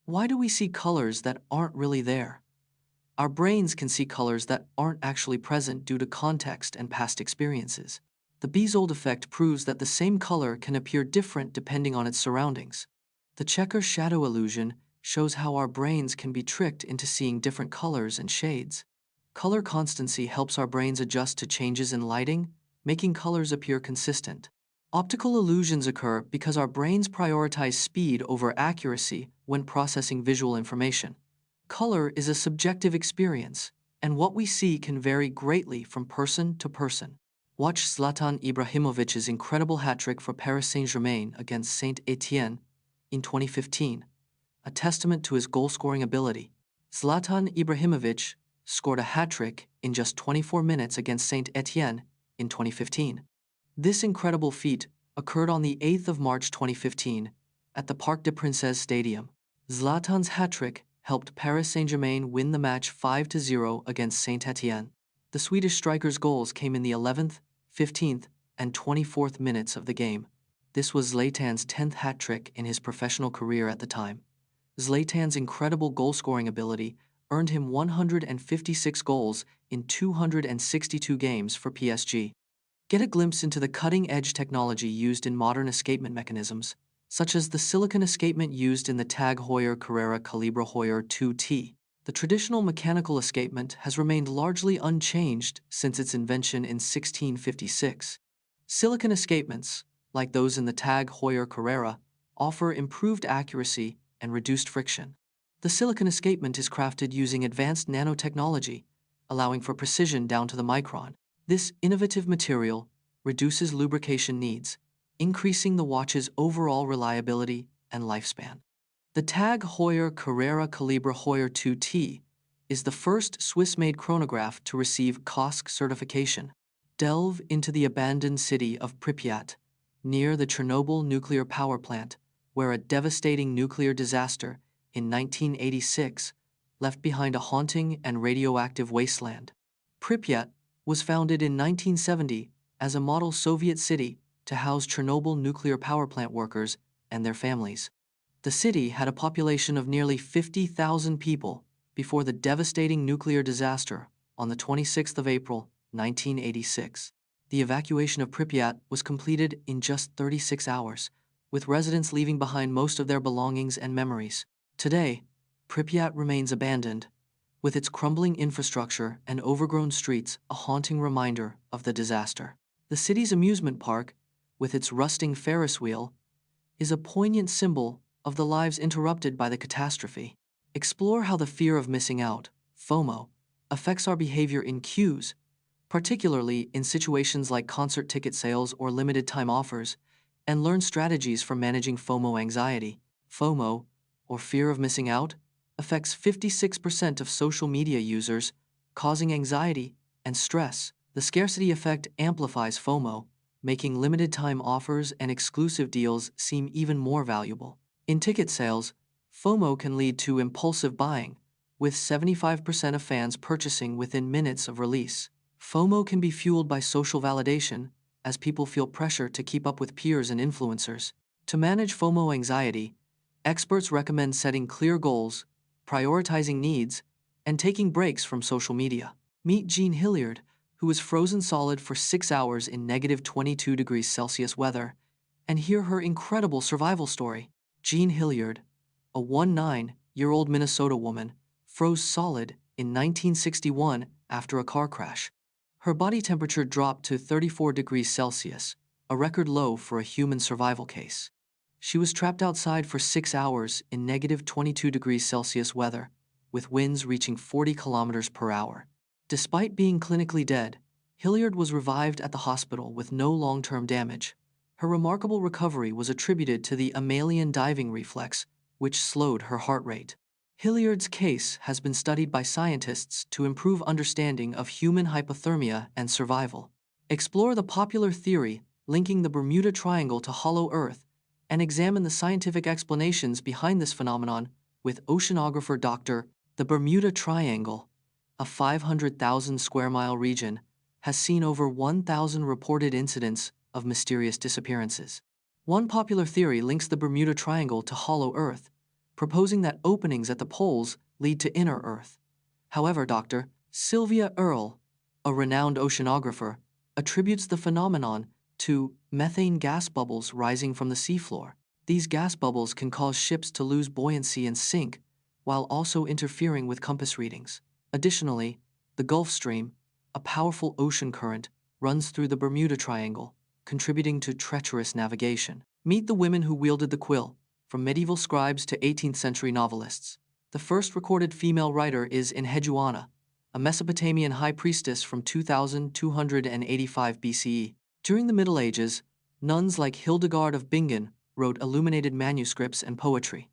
Why do we see colors that aren't really there? Our brains can see colors that aren't actually present due to context and past experiences. The Bezold effect proves that the same color can appear different depending on its surroundings. The checker shadow illusion shows how our brains can be tricked into seeing different colors and shades. Color constancy helps our brains adjust to changes in lighting, making colors appear consistent. Optical illusions occur because our brains prioritize speed over accuracy when processing visual information. Color is a subjective experience, and what we see can vary greatly from person to person. Watch Zlatan Ibrahimovic's incredible hat-trick for Paris Saint-Germain against Saint-Étienne in 2015, a testament to his goal-scoring ability. Zlatan Ibrahimović scored a hat-trick in just 24 minutes against Saint-Étienne in 2015. This incredible feat occurred on the 8th of March 2015 at the Parc des Princes Stadium. Zlatan's hat-trick helped Paris Saint-Germain win the match 5-0 against Saint-Étienne. The Swedish striker's goals came in the 11th, 15th, and 24th minutes of the game. This was Zlatan's 10th hat-trick in his professional career at the time. Zlatan's incredible goal-scoring ability earned him 156 goals in 262 games for PSG. Get a glimpse into the cutting-edge technology used in modern escapement mechanisms, such as the silicon escapement used in the TAG Heuer Carrera Cali Heuer 2T. The traditional mechanical escapement has remained largely unchanged since its invention in 1656. Silicon escapements, like those in the TAG Heuer Carrera, offer improved accuracy and reduced friction. The silicon escapement is crafted using advanced nanotechnology, allowing for precision down to the micron. This innovative material reduces lubrication needs, increasing the watch's overall reliability and lifespan. The TAG Heuer Carrera Cali Heuer 2T is the first Swiss-made chronograph to receive COSC certification. Delve into the abandoned city of Pripyat, near the Chernobyl Nuclear Power Plant, where a devastating nuclear disaster in 1986 left behind a haunting and radioactive wasteland. Pripyat was founded in 1970 as a model Soviet city to house Chernobyl nuclear power plant workers and their families. The city had a population of nearly 50,000 people before the devastating nuclear disaster on the 26th of April, 1986. The evacuation of Pripyat was completed in just 36 hours, with residents leaving behind most of their belongings and memories. Today, Pripyat remains abandoned, with its crumbling infrastructure and overgrown streets a haunting reminder of the disaster. The city's amusement park, with its rusting Ferris wheel, is a poignant symbol of the lives interrupted by the catastrophe. Explore how the fear of missing out, FOMO, affects our behavior in queues, particularly in situations like concert ticket sales or limited-time offers, and learn strategies for managing FOMO anxiety. FOMO, or fear of missing out, affects 56% of social media users, causing anxiety and stress. The scarcity effect amplifies FOMO, making limited-time offers and exclusive deals seem even more valuable. In ticket sales, FOMO can lead to impulsive buying, with 75% of fans purchasing within minutes of release. FOMO can be fueled by social validation, as people feel pressure to keep up with peers and influencers. To manage FOMO anxiety, experts recommend setting clear goals, prioritizing needs, and taking breaks from social media. Meet Jean Hilliard, who was frozen solid for 6 hours in -22°C weather, and hear her incredible survival story. Jean Hilliard, a 19-year-old Minnesota woman, froze solid in 1961 after a car crash. Her body temperature dropped to 34°C, a record low for a human survival case. She was trapped outside for 6 hours in -22°C weather, with winds reaching 40 kilometers per hour. Despite being clinically dead, Hilliard was revived at the hospital with no long-term damage. Her remarkable recovery was attributed to the mammalian diving reflex, which slowed her heart rate. Hilliard's case has been studied by scientists to improve understanding of human hypothermia and survival. Explore the popular theory linking the Bermuda Triangle to hollow Earth and examine the scientific explanations behind this phenomenon with oceanographer Dr. The Bermuda Triangle, a 500,000 square mile region, has seen over 1,000 reported incidents of mysterious disappearances. One popular theory links the Bermuda Triangle to hollow Earth, proposing that openings at the poles lead to inner Earth. However, Dr. Sylvia Earle, a renowned oceanographer, attributes the phenomenon to methane gas bubbles rising from the seafloor. These gas bubbles can cause ships to lose buoyancy and sink, while also interfering with compass readings. Additionally, the Gulf Stream, a powerful ocean current, runs through the Bermuda Triangle, contributing to treacherous navigation. Meet the women who wielded the quill, from medieval scribes to 18th century novelists. The first recorded female writer is Enheduanna, a Mesopotamian high priestess from 2285 BCE. During the Middle Ages, nuns like Hildegard of Bingen wrote illuminated manuscripts and poetry.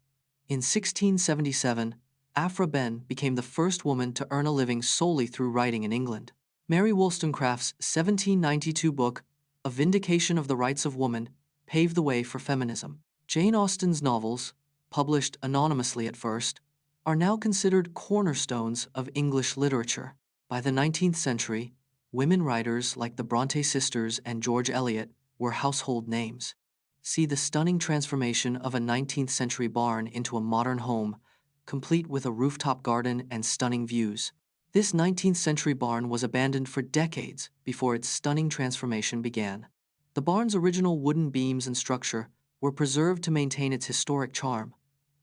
In 1677, Aphra Behn became the first woman to earn a living solely through writing in England. Mary Wollstonecraft's 1792 book, A Vindication of the Rights of Woman, paved the way for feminism. Jane Austen's novels, published anonymously at first, are now considered cornerstones of English literature. By the 19th century, women writers like the Bronte sisters and George Eliot were household names. See the stunning transformation of a 19th century barn into a modern home, complete with a rooftop garden and stunning views. This 19th century barn was abandoned for decades before its stunning transformation began. The barn's original wooden beams and structure were preserved to maintain its historic charm.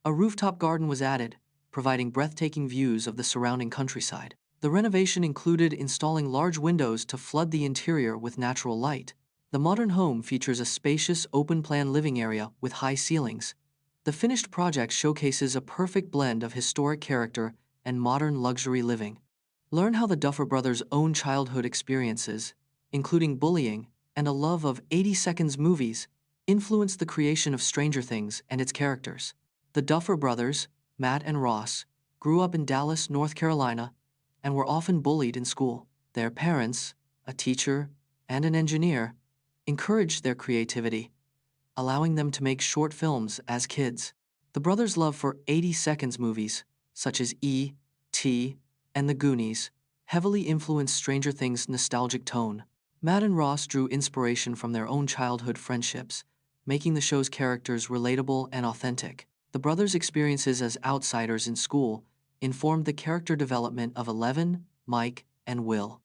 A rooftop garden was added, providing breathtaking views of the surrounding countryside. The renovation included installing large windows to flood the interior with natural light. The modern home features a spacious open-plan living area with high ceilings. The finished project showcases a perfect blend of historic character and modern luxury living. Learn how the Duffer Brothers' own childhood experiences, including bullying and a love of 80 seconds movies, influenced the creation of Stranger Things and its characters. The Duffer Brothers, Matt and Ross, grew up in Dallas, North Carolina, and were often bullied in school. Their parents, a teacher and an engineer, encouraged their creativity, allowing them to make short films as kids. The brothers' love for 80 seconds movies, such as E.T. and The Goonies, heavily influenced Stranger Things' nostalgic tone. Matt and Ross drew inspiration from their own childhood friendships, making the show's characters relatable and authentic. The brothers' experiences as outsiders in school informed the character development of Eleven, Mike, and Will.